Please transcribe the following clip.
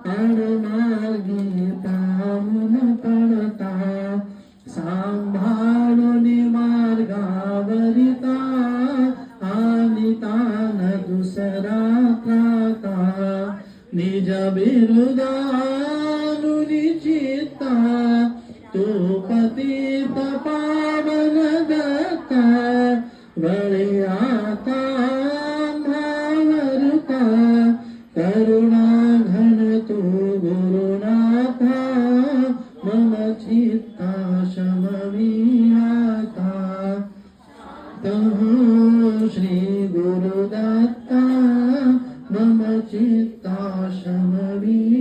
आडमार्गी पाऊल पडता सांभाळून मार्गावरिता आणि तान दुसरा त्राता निज बिरुदानुनी चित्ता तू पतित पावन दत्ता वळे आता भावरता करुणा घन तू गुरुनाथा मम चित्ता शमवी आता तहु श्री गुरुदत्ता मम चित्ता शमवी